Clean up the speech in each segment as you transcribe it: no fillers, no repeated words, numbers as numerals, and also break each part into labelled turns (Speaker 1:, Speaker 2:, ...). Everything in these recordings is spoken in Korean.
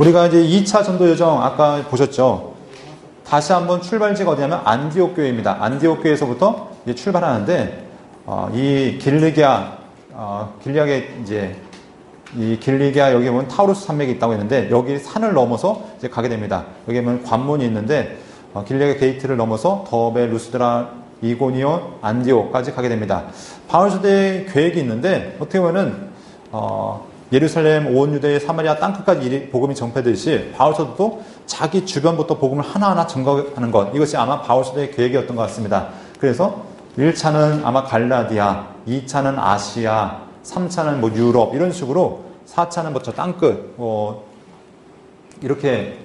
Speaker 1: 우리가 이제 2차 전도 여정 아까 보셨죠? 다시 한번 출발지가 어디냐면 안디옥 교회입니다. 안디옥 교회에서부터 이제 출발하는데 이 길리앗에 이제 이 길리기아 여기 보면 타우루스 산맥이 있다고 했는데 여기 산을 넘어서 이제 가게 됩니다. 여기 보면 관문이 있는데 길리기아 게이트를 넘어서 더베, 루스드라, 이고니온, 안디옥까지 가게 됩니다. 바울사도의 계획이 있는데 어떻게 보면은 예루살렘, 온 유대, 사마리아 땅끝까지 복음이 전파되듯이 바울사도도 자기 주변부터 복음을 하나하나 전가하는 것, 이것이 아마 바울사도의 계획이었던 것 같습니다. 그래서 1차는 아마 갈라디아, 2차는 아시아, 3차는 뭐 유럽 이런 식으로 4차는 뭐 저 땅끝 이렇게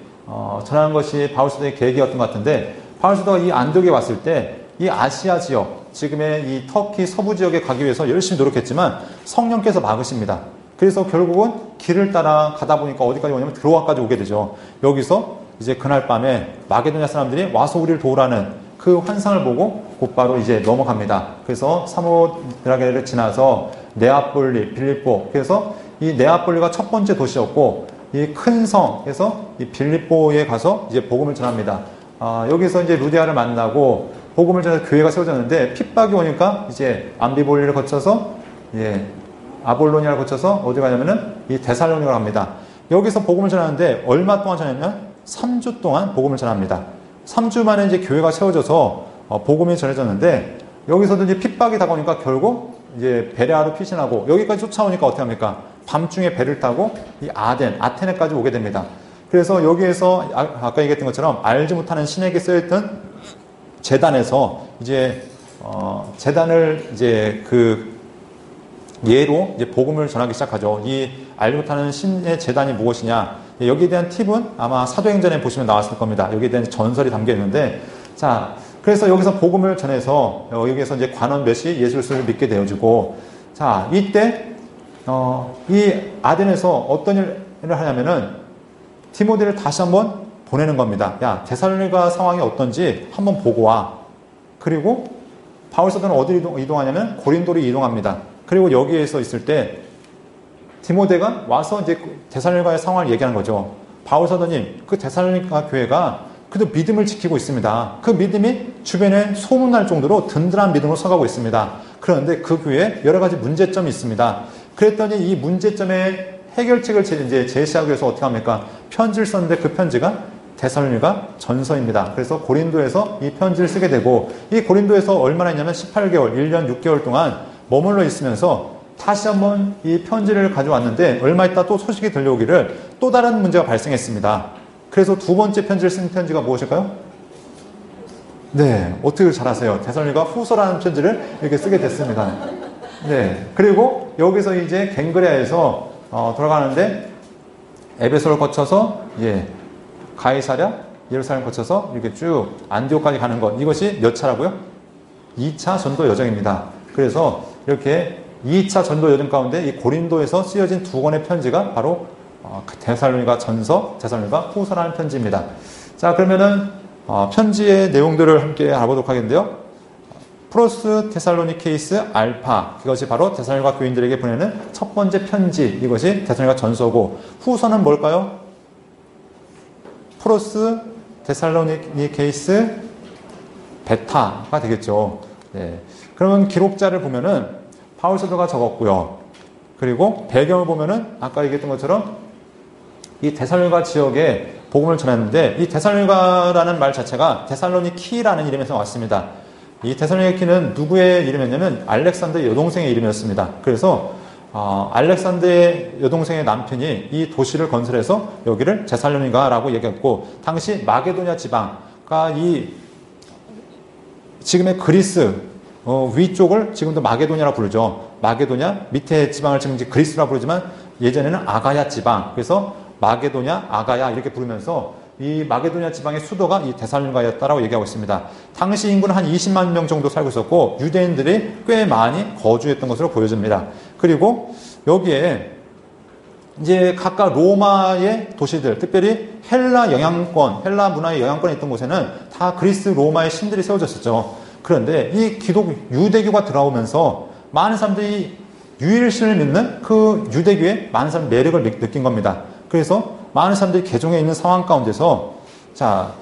Speaker 1: 전하는 것이 바울사도의 계획이었던 것 같은데 바울사도가 이 안디옥에 왔을 때 이 아시아 지역, 지금의 이 터키 서부 지역에 가기 위해서 열심히 노력했지만 성령께서 막으십니다. 그래서 결국은 길을 따라 가다 보니까 어디까지 오냐면 드로아까지 오게 되죠. 여기서 이제 그날 밤에 마게도냐 사람들이 와서 우리를 도우라는 그 환상을 보고 곧바로 이제 넘어갑니다. 그래서 사모드라게를 지나서 네아폴리, 빌립보. 그래서 이 네아폴리가 첫 번째 도시였고 이 큰 성에서 이 빌립보에 가서 이제 복음을 전합니다. 여기서 이제 루디아를 만나고 복음을 전해서 교회가 세워졌는데 핍박이 오니까 이제 암비볼리를 거쳐서 아볼로니아를 거쳐서 어디 가냐면은 이 데살로니가로 갑니다. 여기서 복음을 전하는데 얼마 동안 전하냐면 3주 동안 복음을 전합니다. 3주 만에 이제 교회가 세워져서 복음이 전해졌는데 여기서도 이제 핍박이 다가오니까 결국 이제 베레아로 피신하고 여기까지 쫓아오니까 어떻게 합니까? 밤중에 배를 타고 이 아테네까지 오게 됩니다. 그래서 여기에서 아까 얘기했던 것처럼 알지 못하는 신에게 쓰여있던 제단에서 이제 제단을 이제 그 예로 이제 복음을 전하기 시작하죠. 이 알지 못하는 신의 제단이 무엇이냐? 여기에 대한 팁은 아마 사도행전에 보시면 나왔을 겁니다. 여기에 대한 전설이 담겨 있는데, 자, 그래서 여기서 복음을 전해서 여기에서 이제 관원 몇이 예수 그리스도를 믿게 되어지고, 자, 이때 이 아덴에서 어떤 일을 하냐면은 디모데를 다시 한번 보내는 겁니다. 야, 데살로니가 상황이 어떤지 한번 보고 와. 그리고 바울사도는 어디로 이동하냐면 고린도로 이동합니다. 그리고 여기에서 있을 때 디모데가 와서 이제 데살로니가의 상황을 얘기하는 거죠. 바울사도님, 그 데살로니가 교회가 그래도 믿음을 지키고 있습니다. 그 믿음이 주변에 소문날 정도로 든든한 믿음으로 서가고 있습니다. 그런데 그 교회에 여러 가지 문제점이 있습니다. 그랬더니 이 문제점의 해결책을 이제 제시하기 위해서 어떻게 합니까? 편지를 썼는데 그 편지가 데살로니가 전서입니다. 그래서 고린도에서 이 편지를 쓰게 되고 이 고린도에서 얼마나 있냐면 18개월, 1년 6개월 동안 머물러 있으면서 다시 한번 이 편지를 가져왔는데 얼마 있다 또 소식이 들려오기를 또 다른 문제가 발생했습니다. 그래서 두 번째 편지를 쓴 편지가 무엇일까요? 네, 어떻게 잘하세요? 데살로니가 후서라는 편지를 이렇게 쓰게 됐습니다. 네, 그리고 여기서 이제 갱그레아에서 돌아가는데 에베소를 거쳐서 가이사랴, 예루살렘 거쳐서 이렇게 쭉 안디옥까지 가는 것, 이것이 몇 차라고요? 2차 전도 여정입니다. 그래서 이렇게 2차 전도 여정 가운데 이 고린도에서 쓰여진 두 권의 편지가 바로 데살로니가 전서, 데살로니가 후서라는 편지입니다. 자, 그러면은 편지의 내용들을 함께 알아보도록 하겠는데요. 프로스 테살로니케이스 알파, 이것이 바로 데살로니가 교인들에게 보내는 첫 번째 편지, 이것이 데살로니가 전서고, 후서는 뭘까요? 프로스 데살로니케이스 베타가 되겠죠. 네. 그러면 기록자를 보면은 바울사도가 적었고요. 그리고 배경을 보면은 아까 얘기했던 것처럼 이 데살로니가 지역에 복음을 전했는데 이 데살로니가라는 말 자체가 데살로니키라는 이름에서 왔습니다. 이 데살로니키는 누구의 이름이었냐면 알렉산더의 여동생의 이름이었습니다. 그래서 알렉산더의 여동생의 남편이 이 도시를 건설해서 여기를 데살로니가라고 얘기했고, 당시 마게도냐 지방가 이 지금의 그리스 위쪽을 지금도 마게도냐라고 부르죠. 마게도냐 밑에 지방을 지금 그리스라고 부르지만 예전에는 아가야 지방, 그래서 마게도냐, 아가야 이렇게 부르면서 이 마게도냐 지방의 수도가 이 데살로니가였다라고 얘기하고 있습니다. 당시 인구는 한 20만 명 정도 살고 있었고 유대인들이 꽤 많이 거주했던 것으로 보여집니다. 그리고 여기에 이제 각각 로마의 도시들, 특별히 헬라 영향권, 헬라 문화의 영향권에 있던 곳에는 다 그리스 로마의 신들이 세워졌었죠. 그런데 이 유대교가 들어오면서 많은 사람들이 유일신을 믿는 그 유대교에 많은 사람들이 매력을 느낀 겁니다. 그래서 많은 사람들이 개종해 있는 상황 가운데서 자,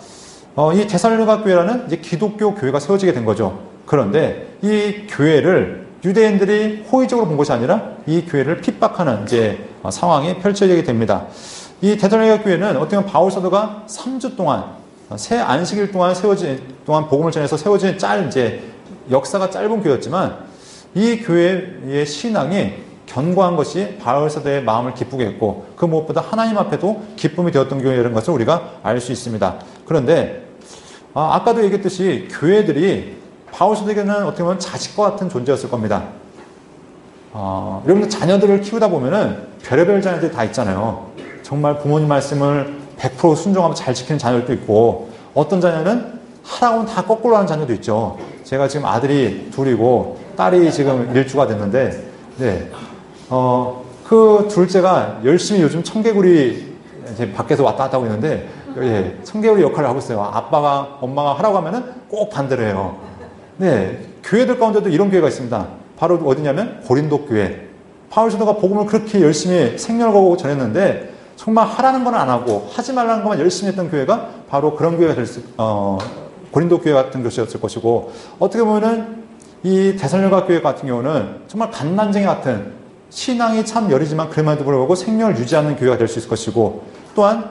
Speaker 1: 이 데살로니가 교회라는 이제 기독교 교회가 세워지게 된 거죠. 그런데 이 교회를 유대인들이 호의적으로 본 것이 아니라 이 교회를 핍박하는 이제 상황이 펼쳐지게 됩니다. 이 데살로니가 교회는 어떻게 보면 바울 사도가 3주 동안 새 안식일 동안 복음을 전해서 세워진 이제 역사가 짧은 교회였지만 이 교회의 신앙이 견고한 것이 바울 사도의 마음을 기쁘게 했고 그 무엇보다 하나님 앞에도 기쁨이 되었던 교회라는 것을 우리가 알 수 있습니다. 그런데 아까도 얘기했듯이 교회들이 바울 사도에게는 어떻게 보면 자식과 같은 존재였을 겁니다. 여러분들 자녀들을 키우다 보면은 별의별 자녀들이 다 있잖아요. 정말 부모님 말씀을 100% 순종하면 잘 지키는 자녀들도 있고 어떤 자녀는 하라고 하면 다 거꾸로 하는 자녀도 있죠. 제가 지금 아들이 둘이고 딸이 지금 일주가 됐는데 네. 그 둘째가 열심히 요즘 청개구리 이제 밖에서 왔다 갔다 하고 있는데 예, 청개구리 역할을 하고 있어요. 엄마가 하라고 하면은 꼭 반대를 해요. 네. 교회들 가운데도 이런 교회가 있습니다. 바로 어디냐면 고린도 교회. 바울 사도가 복음을 그렇게 열심히 생명을 전했는데 정말 하라는 건 안 하고 하지 말라는 것만 열심히 했던 교회가 바로 그런 교회가 고린도 교회 같은 것이었을 것이고 어떻게 보면은 이 데살로니가 교회 같은 경우는 정말 갓난쟁이 같은 신앙이 참 여리지만 그럼에도 불구하고 생명을 유지하는 교회가 될 수 있을 것이고 또한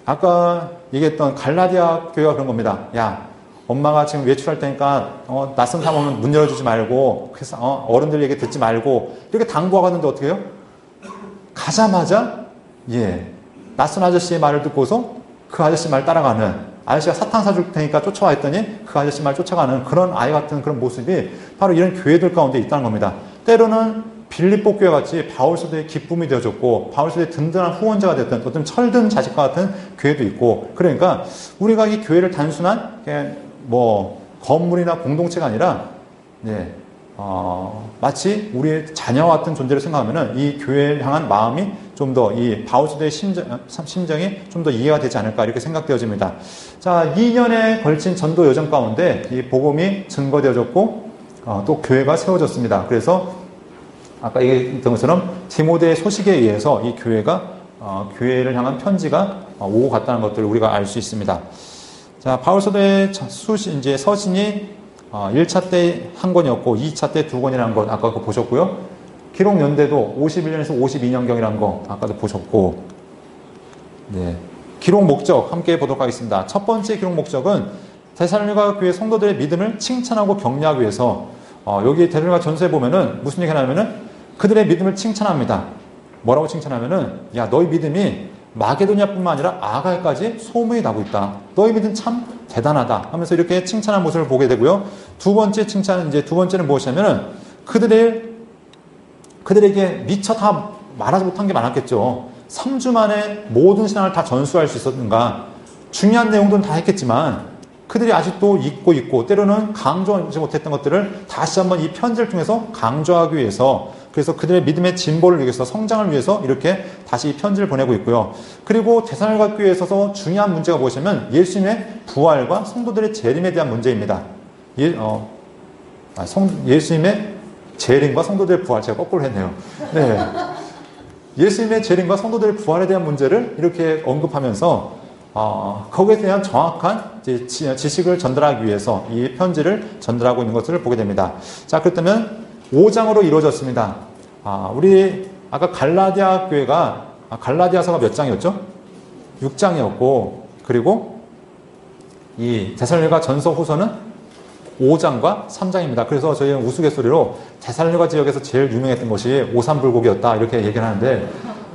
Speaker 1: 아까 얘기했던 갈라디아 교회가 그런 겁니다. 야, 엄마가 지금 외출할 테니까 낯선 사람 오면 문 열어주지 말고 그래서 어른들 얘기 듣지 말고 이렇게 당부하고 하는데 어떻게 해요? 가자마자 낯선 아저씨의 말을 듣고서 그 아저씨 말 따라가는 아저씨가 사탕 사줄 테니까 쫓아와 했더니 그 아저씨 말 쫓아가는 그런 아이 같은 그런 모습이 바로 이런 교회들 가운데 있다는 겁니다. 때로는 빌립보 교회 같이 바울 사도의 기쁨이 되어줬고 바울 사도의 든든한 후원자가 됐던 어떤 철든 자식과 같은 교회도 있고 그러니까 우리가 이 교회를 단순한 건물이나 공동체가 아니라 마치 우리의 자녀와 같은 존재를 생각하면은 이 교회를 향한 마음이 좀 더 이 바울 사도의 심정이 좀 더 이해가 되지 않을까 이렇게 생각되어집니다. 자, 2년에 걸친 전도 여정 가운데 이 복음이 증거되어졌고 또 교회가 세워졌습니다. 그래서 아까 얘기했던 것처럼 디모데의 소식에 의해서 이 교회를 향한 편지가 오고 갔다는 것들을 우리가 알 수 있습니다. 자, 바울 사도의 이제 서신이 1차 때 한 권이었고 2차 때 두 권이라는 것 아까 보셨고요. 기록 연대도 51년에서 52년경이라는 거 아까도 보셨고 네. 기록 목적 함께 보도록 하겠습니다. 첫 번째 기록 목적은 데살로니가 교회 성도들의 믿음을 칭찬하고 격려하기 위해서 여기 데살로니가 전서에 보면은 무슨 얘기가 나오면은 그들의 믿음을 칭찬합니다. 뭐라고 칭찬하면은 야, 너희 믿음이 마게도냐뿐만 아니라 아가야까지 소문이 나고 있다. 너희 믿음 참 대단하다 하면서 이렇게 칭찬한 모습을 보게 되고요. 두 번째는 무엇이냐면은 그들에게 미처 다 말하지 못한 게 많았겠죠. 3주 만에 모든 신앙을 다 전수할 수 있었는가. 중요한 내용들은 다 했겠지만 그들이 아직도 잊고 있고 때로는 강조하지 못했던 것들을 다시 한번 이 편지를 통해서 강조하기 위해서 그래서 그들의 믿음의 진보를 위해서 성장을 위해서 이렇게 다시 이 편지를 보내고 있고요. 그리고 데살로니가 교회에 있어서 중요한 문제가 무엇이냐면 예수님의 부활과 성도들의 재림에 대한 문제입니다. 예수님의 재림과 성도들의 부활 제가 거꾸로 했네요. 네. 예수님의 재림과 성도들의 부활에 대한 문제를 이렇게 언급하면서 거기에 대한 정확한 지식을 전달하기 위해서 이 편지를 전달하고 있는 것을 보게 됩니다. 자, 그렇다면 5장으로 이루어졌습니다. 우리 아까 갈라디아 교회가 갈라디아서가 몇 장이었죠? 6장이었고 그리고 이 데살로니가 전서 후서는 5장과 3장입니다. 그래서 저희는 우스갯소리로 데살로니가 지역에서 제일 유명했던 것이 오삼불고기였다 이렇게 얘기를 하는데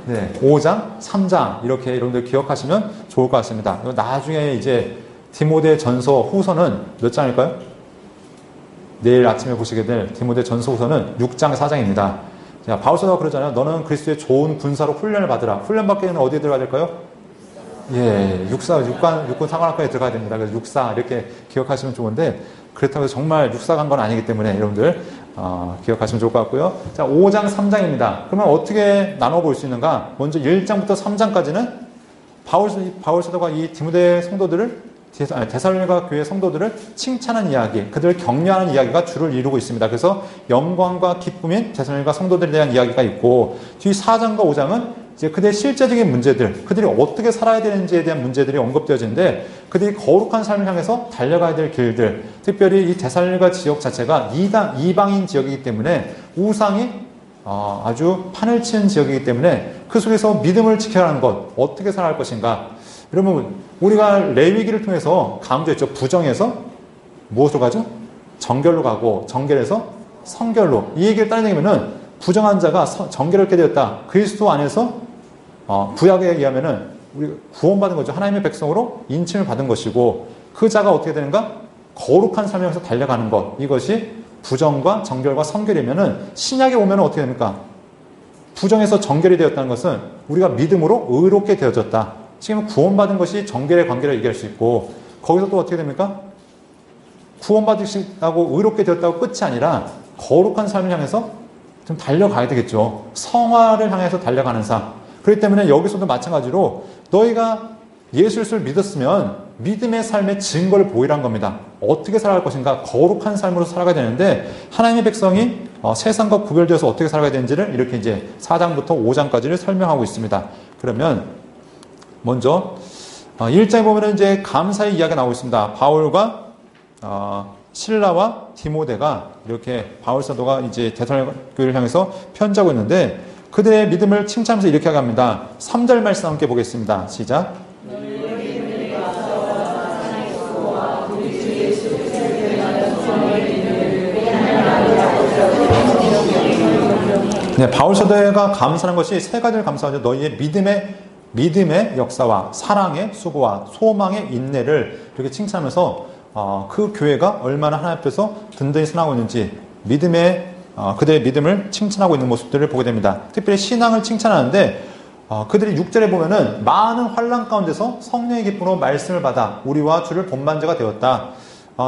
Speaker 1: 네, 5장, 3장 이렇게 여러분들 기억하시면 좋을 것 같습니다. 나중에 이제 디모데 전서 후서는 몇 장일까요? 내일 아침에 보시게 될 디모데 전서 후서는 6장, 4장입니다. 자, 바울 사도가 그러잖아요. 너는 그리스도의 좋은 군사로 훈련을 받으라. 훈련 받기에는 어디에 들어가야 될까요? 육군 상관학과에 들어가야 됩니다. 그래서 육사 이렇게 기억하시면 좋은데 그렇다고 해서 정말 육사 간 건 아니기 때문에 여러분들 기억하시면 좋을 것 같고요. 자, 5장, 3장입니다. 그러면 어떻게 나눠볼 수 있는가? 먼저 1장부터 3장까지는 바울 사도가 이 디모데 성도들을 데살로니가 교회 성도들을 칭찬하는 이야기, 그들을 격려하는 이야기가 주를 이루고 있습니다. 그래서 영광과 기쁨인 데살로니가 성도들에 대한 이야기가 있고 뒤 4장과 5장은 이제 그들의 실제적인 문제들, 그들이 어떻게 살아야 되는지에 대한 문제들이 언급되어지는데 그들이 거룩한 삶을 향해서 달려가야 될 길들, 특별히 이 데살로니가 지역 자체가 이방인 지역이기 때문에 우상이 아주 판을 치는 지역이기 때문에 그 속에서 믿음을 지켜야 하는 것, 어떻게 살아갈 것인가. 여러분, 우리가 레위기를 통해서 강조했죠. 부정에서 무엇으로 가죠? 정결로 가고 정결에서 성결로. 이 얘기를 따는 얘기면은 부정한 자가 정결하게 되었다. 그리스도 안에서 구약에 의하면은 우리 구원받은 거죠. 하나님의 백성으로 인침을 받은 것이고 그 자가 어떻게 되는가? 거룩한 삶에서 달려가는 것. 이것이 부정과 정결과 성결이면은 신약에 오면은 어떻게 됩니까? 부정에서 정결이 되었다는 것은 우리가 믿음으로 의롭게 되어졌다. 지금 구원받은 것이 정결의 관계를 얘기할 수 있고 거기서 또 어떻게 됩니까? 구원받으시다고 의롭게 되었다고 끝이 아니라 거룩한 삶을 향해서 좀 달려가야 되겠죠. 성화를 향해서 달려가는 삶. 그렇기 때문에 여기서도 마찬가지로 너희가 예수를 믿었으면 믿음의 삶의 증거를 보이란 겁니다. 어떻게 살아갈 것인가? 거룩한 삶으로 살아가야 되는데 하나님의 백성이 세상과 구별되어서 어떻게 살아가야 되는지를 이렇게 이제 4장부터 5장까지를 설명하고 있습니다. 그러면 먼저 1장에 보면은 이제 감사의 이야기가 나오고 있습니다. 바울과 실라와 디모데가 이렇게 바울 사도가 이제 데살로니가 교회를 향해서 편지하고 있는데 그들의 믿음을 칭찬하면서 이렇게 합니다. 3절 말씀 함께 보겠습니다. 시작. 네, 바울 사도가 감사하는 것이 세 가지를 감사하죠. 너희의 믿음의 역사와 사랑의 수고와 소망의 인내를 이렇게 칭찬하면서 그 교회가 얼마나 하나님 앞에서 든든히 선하고 있는지 그들의 믿음을 칭찬하고 있는 모습들을 보게 됩니다. 특별히 신앙을 칭찬하는데 그들이 6절에 보면은 많은 환난 가운데서 성령의 기쁨으로 말씀을 받아 우리와 주를 본받는 자가 되었다.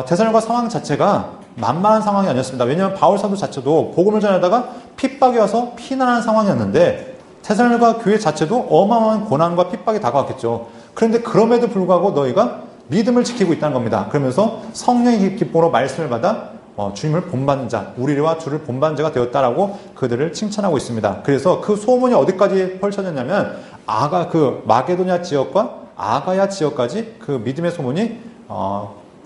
Speaker 1: 데살로니가 상황 자체가 만만한 상황이 아니었습니다. 왜냐하면 바울 사도 자체도 복음을 전하다가 핍박이 와서 피난하는 상황이었는데 데살로니가 교회 자체도 어마어마한 고난과 핍박이 다가왔겠죠. 그런데 그럼에도 불구하고 너희가 믿음을 지키고 있다는 겁니다. 그러면서 성령의 기쁨으로 말씀을 받아 주님을 본받는 자, 우리와 주를 본받는 자가 되었다라고 그들을 칭찬하고 있습니다. 그래서 그 소문이 어디까지 펼쳐졌냐면 마게도냐 지역과 아가야 지역까지 그 믿음의 소문이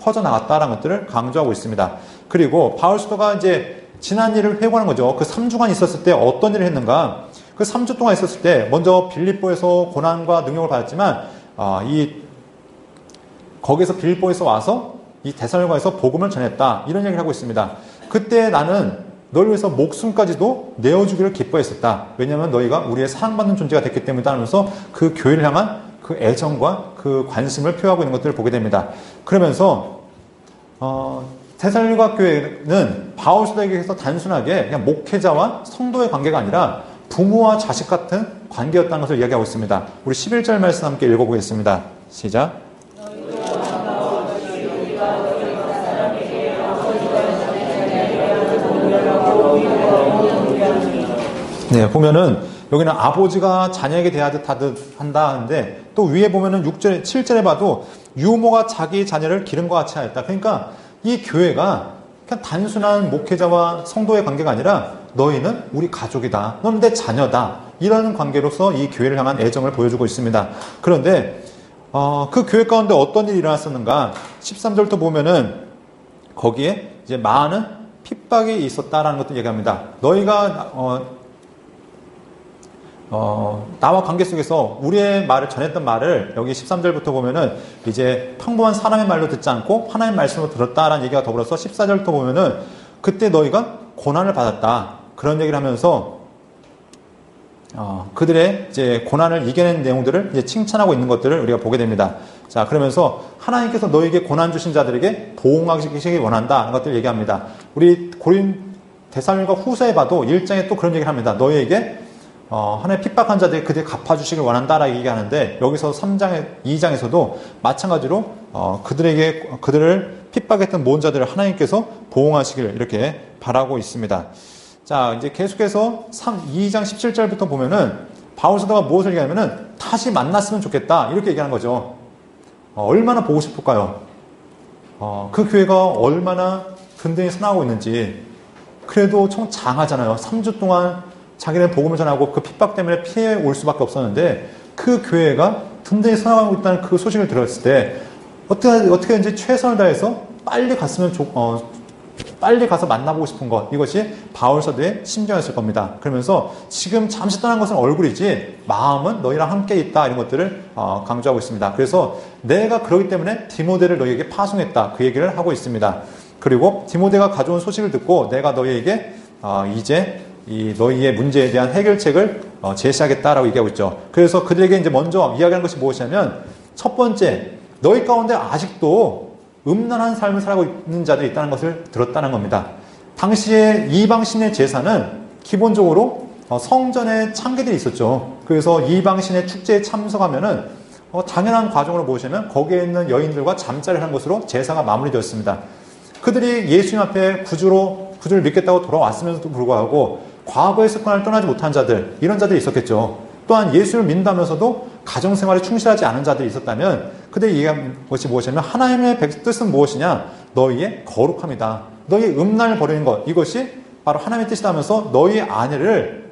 Speaker 1: 퍼져나갔다라는 것들을 강조하고 있습니다. 그리고 바울 사도가 이제 지난 일을 회고하는 거죠. 그 3주간 있었을 때 어떤 일을 했는가? 그 3주 동안 있었을 때 먼저 빌립보에서 고난과 능력을 받았지만 거기서 빌립보에서 와서 이 데살로니가에서 복음을 전했다. 이런 얘기를 하고 있습니다. 그때 나는 너를 위해서 목숨까지도 내어주기를 기뻐했었다. 왜냐하면 너희가 우리의 사랑받는 존재가 됐기 때문이다 하면서 그 교회를 향한 그 애정과 그 관심을 표하고 있는 것들을 보게 됩니다. 그러면서 데살로니가 교회는 바울 사도에게서 단순하게 그냥 목회자와 성도의 관계가 아니라 부모와 자식 같은 관계였다는 것을 이야기하고 있습니다. 우리 11절 말씀 함께 읽어보겠습니다. 시작. 네, 보면은 여기는 아버지가 자녀에게 대하듯 한다 하는데 또 위에 보면은 6절, 7절에 봐도 유모가 자기 자녀를 기름과 같이 하였다. 그러니까 이 교회가 그냥 단순한 목회자와 성도의 관계가 아니라 너희는 우리 가족이다. 너는 내 자녀다. 이런 관계로서 이 교회를 향한 애정을 보여주고 있습니다. 그런데 그 교회 가운데 어떤 일이 일어났었는가? 13절부터 보면은 거기에 이제 많은 핍박이 있었다라는 것도 얘기합니다. 너희가 나와 관계 속에서 우리의 말을 전했던 말을 여기 13절부터 보면은 이제 평범한 사람의 말로 듣지 않고 하나님의 말씀으로 들었다라는 얘기가 더불어서 14절부터 보면은 그때 너희가 고난을 받았다. 그런 얘기를 하면서 그들의 이제 고난을 이겨낸 내용들을 이제 칭찬하고 있는 것들을 우리가 보게 됩니다. 자, 그러면서 하나님께서 너에게 고난 주신 자들에게 보응하시기 원한다는 것들을 얘기합니다. 우리 데살로니가 후서에 봐도 1장에 또 그런 얘기를 합니다. 너희에게 하나의 핍박한 자들이 그들 갚아주시길 원한다라고 얘기하는데 여기서 2장에서도 마찬가지로 그들을 핍박했던 모든 자들을 하나님께서 보응하시길 이렇게 바라고 있습니다. 자, 이제 계속해서 2장 17절부터 보면은 바울 사도가 무엇을 얘기하냐면은 다시 만났으면 좋겠다 이렇게 얘기하는 거죠. 얼마나 보고 싶을까요? 그 교회가 얼마나 든든히 선하고 있는지. 그래도 좀 장하잖아요. 3주 동안 자기는 복음을 전하고 그 핍박 때문에 피해 올 수밖에 없었는데 그 교회가 든든히 선하고 있다는 그 소식을 들었을 때 어떻게든지 최선을 다해서 빨리 가서 만나보고 싶은 것, 이것이 바울 사도의 심정이었을 겁니다. 그러면서 지금 잠시 떠난 것은 얼굴이지 마음은 너희랑 함께 있다, 이런 것들을 강조하고 있습니다. 그래서 내가 그러기 때문에 디모데를 너희에게 파송했다, 그 얘기를 하고 있습니다. 그리고 디모데가 가져온 소식을 듣고 내가 너희에게 이제 이 너희의 문제에 대한 해결책을 제시하겠다라고 얘기하고 있죠. 그래서 그들에게 이제 먼저 이야기하는 것이 무엇이냐면, 첫 번째, 너희 가운데 아직도 음란한 삶을 살아가고 있는 자들이 있다는 것을 들었다는 겁니다. 당시에 이방신의 제사는 기본적으로 성전에 창기들이 있었죠. 그래서 이방신의 축제에 참석하면은 당연한 과정으로 보시면 거기에 있는 여인들과 잠자리를 한 것으로 제사가 마무리되었습니다. 그들이 예수님 앞에 구주를 믿겠다고 돌아왔으면서도 불구하고 과거의 습관을 떠나지 못한 자들, 이런 자들이 있었겠죠. 또한 예수를 믿는다면서도 가정생활에 충실하지 않은 자들이 있었다면 그들이 얘기한 것이 무엇이냐면, 하나님의 뜻은 무엇이냐? 너희의 거룩함이다. 너희의 음란을 버리는 것, 이것이 바로 하나님의 뜻이라면서 너희의 아내를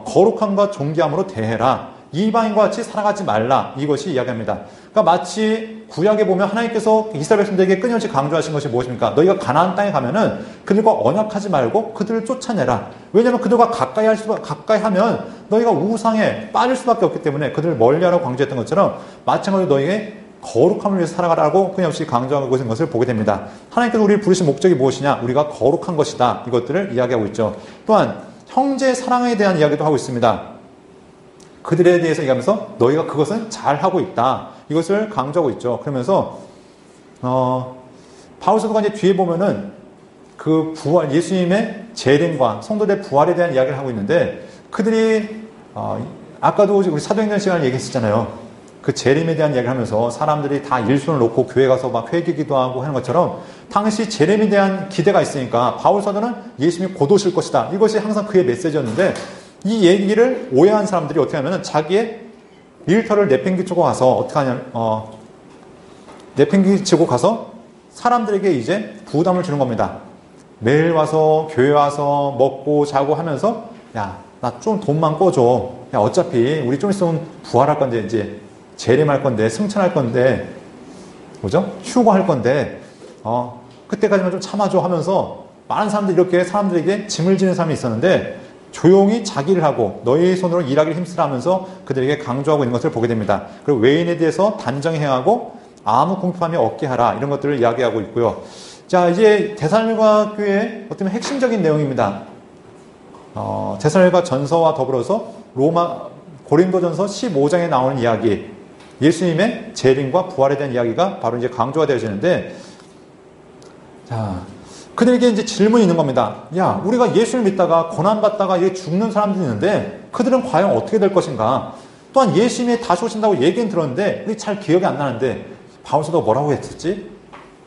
Speaker 1: 거룩함과 존귀함으로 대해라. 이방인과 같이 살아가지 말라. 이것이 이야기합니다. 그러니까 마치 구약에 보면 하나님께서 이스라엘 백성들에게 끊임없이 강조하신 것이 무엇입니까? 너희가 가나안 땅에 가면은 그들과 언약하지 말고 그들을 쫓아내라. 왜냐하면 그들과 가까이 하면 너희가 우상에 빠질 수밖에 없기 때문에 그들을 멀리하라고 강조했던 것처럼, 마찬가지로 너희의 거룩함을 위해서 살아가라고 끊임없이 강조하고 있는 것을 보게 됩니다. 하나님께서 우리를 부르신 목적이 무엇이냐? 우리가 거룩한 것이다. 이것들을 이야기하고 있죠. 또한 형제 사랑에 대한 이야기도 하고 있습니다. 그들에 대해서 얘기하면서 너희가 그것은 잘하고 있다, 이것을 강조하고 있죠. 그러면서 바울 사도가 이제 뒤에 보면은 그 부활, 예수님의 재림과 성도들의 부활에 대한 이야기를 하고 있는데, 그들이 아까도 우리 사도행전 시간에 얘기했었잖아요. 그 재림에 대한 이야기를 하면서 사람들이 다 일손을 놓고 교회 가서 막 회개기도 하고 하는 것처럼, 당시 재림에 대한 기대가 있으니까 바울 사도는 예수님이 곧 오실 것이다, 이것이 항상 그의 메시지였는데, 이 얘기를 오해한 사람들이 어떻게 하면은 자기의 일터를 내팽개치고 가서 어떻게 하냐면, 내팽개치고 가서 사람들에게 이제 부담을 주는 겁니다. 매일 와서 교회 와서 먹고 자고 하면서, 야, 나 좀 돈만 꿔줘. 야, 어차피 우리 좀 있으면 부활할 건데, 이제 재림할 건데, 승천할 건데, 뭐죠? 휴거할 건데, 그때까지만 좀 참아줘 하면서 많은 사람들이 이렇게 사람들에게 짐을 지는 사람이 있었는데, 조용히 자기 일을 하고 너희 손으로 일하기를 힘쓰라 하면서 그들에게 강조하고 있는 것을 보게 됩니다. 그리고 외인에 대해서 단정히 행하고 아무 궁핍함이 없게 하라, 이런 것들을 이야기하고 있고요. 자, 이제 데살로니가 교회의 어떤 핵심적인 내용입니다. 데살로니가 전서와 더불어서 고린도전서 15장에 나오는 이야기, 예수님의 재림과 부활에 대한 이야기가 바로 이제 강조가 되어지는데, 자, 그들에게 이제 질문이 있는 겁니다. 야, 우리가 예수를 믿다가 고난받다가 이게 죽는 사람들이 있는데 그들은 과연 어떻게 될 것인가? 또한 예수님이 다시 오신다고 얘기는 들었는데 우리 잘 기억이 안 나는데 바울 사도가 뭐라고 했었지?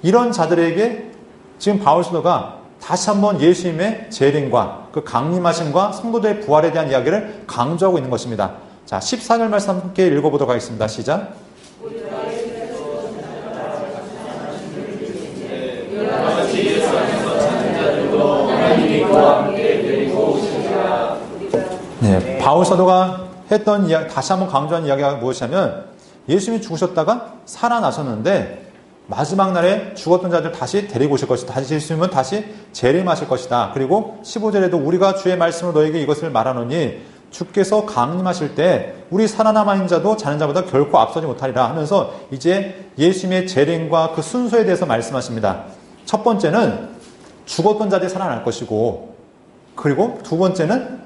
Speaker 1: 이런 자들에게 지금 바울 사도가 다시 한번 예수님의 재림과 그 강림하심과 성도들의 부활에 대한 이야기를 강조하고 있는 것입니다. 자, 14절 말씀 함께 읽어보도록 하겠습니다. 시작. 네, 바울 사도가 했던 이야기, 다시 한번 강조한 이야기가 무엇이냐면, 예수님이 죽으셨다가 살아나셨는데 마지막 날에 죽었던 자들 다시 데리고 오실 것이다. 다시 예수님은 다시 재림하실 것이다. 그리고 15절에도 우리가 주의 말씀으로 너에게 이것을 말하노니 주께서 강림하실 때 우리 살아남아 있는 자도 자는 자보다 결코 앞서지 못하리라 하면서 이제 예수님의 재림과 그 순서에 대해서 말씀하십니다. 첫 번째는 죽었던 자들이 살아날 것이고, 그리고 두 번째는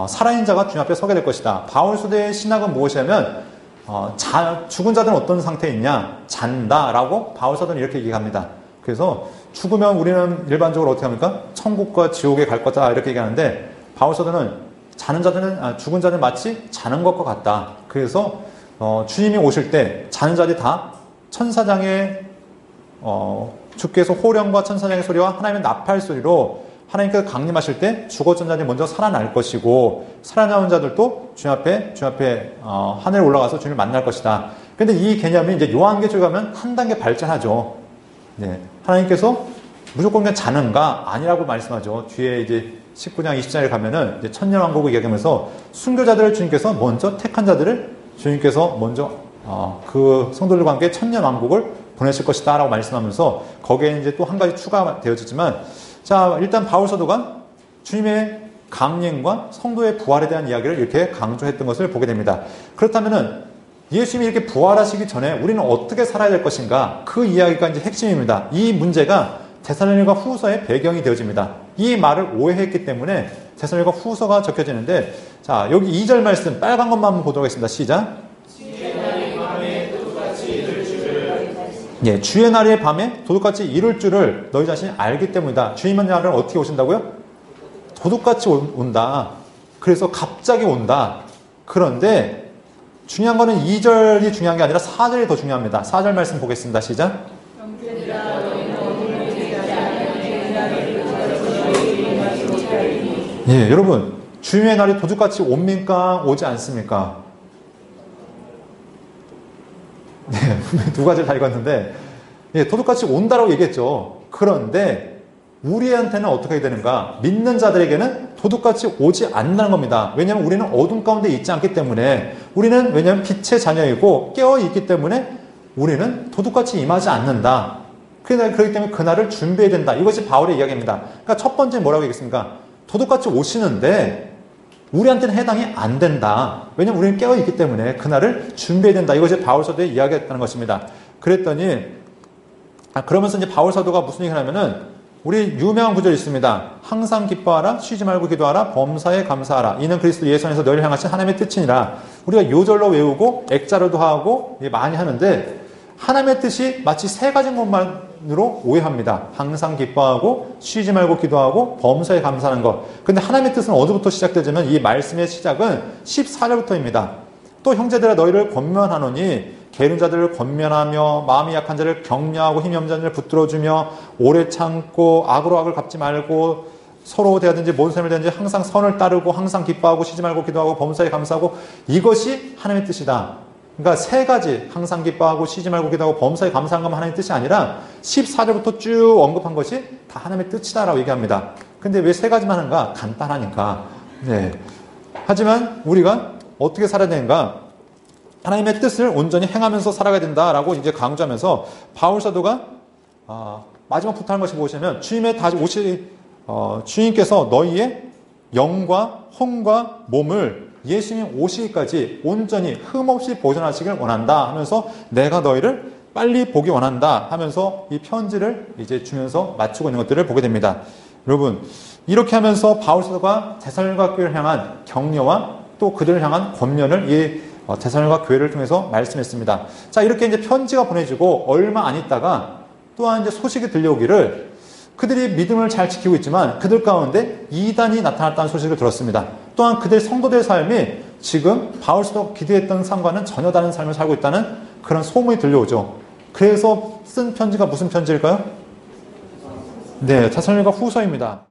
Speaker 1: 살아있는 자가 주님 앞에 서게 될 것이다. 바울 사도의 신학은 무엇이냐면, 죽은 자들은 어떤 상태에 있냐? 잔다라고 바울 사도는 이렇게 얘기합니다. 그래서 죽으면 우리는 일반적으로 어떻게 합니까? 천국과 지옥에 갈 거다, 이렇게 얘기하는데, 바울 사도는 죽은 자들은 마치 자는 것과 같다. 그래서 주님이 오실 때 자는 자들이 다 천사장의 주께서 호령과 천사장의 소리와 하나님의 나팔 소리로 하나님께서 강림하실 때 죽었던 자들이 먼저 살아날 것이고, 살아남은 자들도 주님 앞에 하늘에 올라가서 주님을 만날 것이다. 그런데 이 개념이 이제 요한계시록 가면 한 단계 발전하죠. 네. 하나님께서 무조건 그냥 자는가? 아니라고 말씀하죠. 뒤에 이제 19장 20장에 가면은 이제 천년왕국을 이야기하면서 순교자들을 주님께서 먼저 택한 자들을 주님께서 먼저 그 성도들과 함께 천년왕국을 보내실 것이다 라고 말씀하면서 거기에 이제 또 한 가지 추가되어지지만, 자, 일단 바울 사도가 주님의 강림과 성도의 부활에 대한 이야기를 이렇게 강조했던 것을 보게 됩니다. 그렇다면은 예수님이 이렇게 부활하시기 전에 우리는 어떻게 살아야 될 것인가? 그 이야기가 이제 핵심입니다. 이 문제가 데살로니가 후서의 배경이 되어집니다. 이 말을 오해했기 때문에 데살로니가 후서가 적혀지는데, 자, 여기 2절 말씀 빨간 것만 한번 보도록 하겠습니다. 시작. 예, 주의 날의 밤에 도둑같이 이룰 줄을 너희 자신이 알기 때문이다. 주님의 날은 어떻게 오신다고요? 도둑같이 온다. 그래서 갑자기 온다. 그런데 중요한 거는 2절이 중요한 게 아니라 4절이 더 중요합니다. 4절 말씀 보겠습니다. 시작. 예, 여러분, 주님의 날이 도둑같이 옵니까? 오지 않습니까? 네, 두 가지를 다 읽었는데, 예, 도둑같이 온다라고 얘기했죠. 그런데 우리한테는 어떻게 되는가? 믿는 자들에게는 도둑같이 오지 않는다는 겁니다. 왜냐하면 우리는 어둠 가운데 있지 않기 때문에, 우리는 왜냐하면 빛의 자녀이고 깨어있기 때문에 우리는 도둑같이 임하지 않는다. 그렇기 때문에 그날을 준비해야 된다. 이것이 바울의 이야기입니다. 그러니까 첫 번째 뭐라고 얘기했습니까? 도둑같이 오시는데 우리한테는 해당이 안 된다. 왜냐하면 우리는 깨어있기 때문에 그날을 준비해야 된다. 이것이 바울 사도의 이야기였다는 것입니다. 그랬더니 그러면서 이제 바울 사도가 무슨 얘기를 하냐면은 우리 유명한 구절이 있습니다. 항상 기뻐하라, 쉬지 말고 기도하라, 범사에 감사하라. 이는 그리스도 예수 안에서 너희를 향하신 하나님의 뜻이니라. 우리가 요절로 외우고 액자로도 하고 많이 하는데 하나님의 뜻이 마치 세 가지인 것만으로 오해합니다. 항상 기뻐하고 쉬지 말고 기도하고 범사에 감사하는 것. 근데 하나님의 뜻은 어디부터 시작되냐면 이 말씀의 시작은 14절부터입니다. 또 형제들아 너희를 권면하노니 게으른 자들을 권면하며 마음이 약한 자를 격려하고 힘이 없는 자를 붙들어주며 오래 참고 악으로 악을 갚지 말고 서로 대하든지 모든 사람을 대하든지 항상 선을 따르고 항상 기뻐하고 쉬지 말고 기도하고 범사에 감사하고 이것이 하나님의 뜻이다. 그러니까 세 가지, 항상 기뻐하고 쉬지 말고 기도하고 범사에 감사한 것만 하나님의 뜻이 아니라 14절부터 쭉 언급한 것이 다 하나님의 뜻이다라고 얘기합니다. 근데 왜 세 가지만 하는가? 간단하니까. 네. 하지만 우리가 어떻게 살아야 되는가? 하나님의 뜻을 온전히 행하면서 살아가야 된다라고 이제 강조하면서 바울 사도가 마지막 부탁하는 것이 무엇이냐면 주님의 다시 주님께서 너희의 영과 혼과 몸을 예수님 오시기까지 온전히 흠없이 보존하시길 원한다 하면서 내가 너희를 빨리 보기 원한다 하면서 이 편지를 이제 주면서 마치고 있는 것들을 보게 됩니다. 여러분, 이렇게 하면서 바울 사도가 데살로니가 교회를 향한 격려와 또 그들을 향한 권면을 이 데살로니가 교회를 통해서 말씀했습니다. 자, 이렇게 이제 편지가 보내지고 얼마 안 있다가 또한 이제 소식이 들려오기를 그들이 믿음을 잘 지키고 있지만 그들 가운데 이단이 나타났다는 소식을 들었습니다. 또한 그들 성도들의 삶이 지금 바울 사도가 기대했던 삶과는 전혀 다른 삶을 살고 있다는 그런 소문이 들려오죠. 그래서 쓴 편지가 무슨 편지일까요? 네, 데살로니가 후서입니다.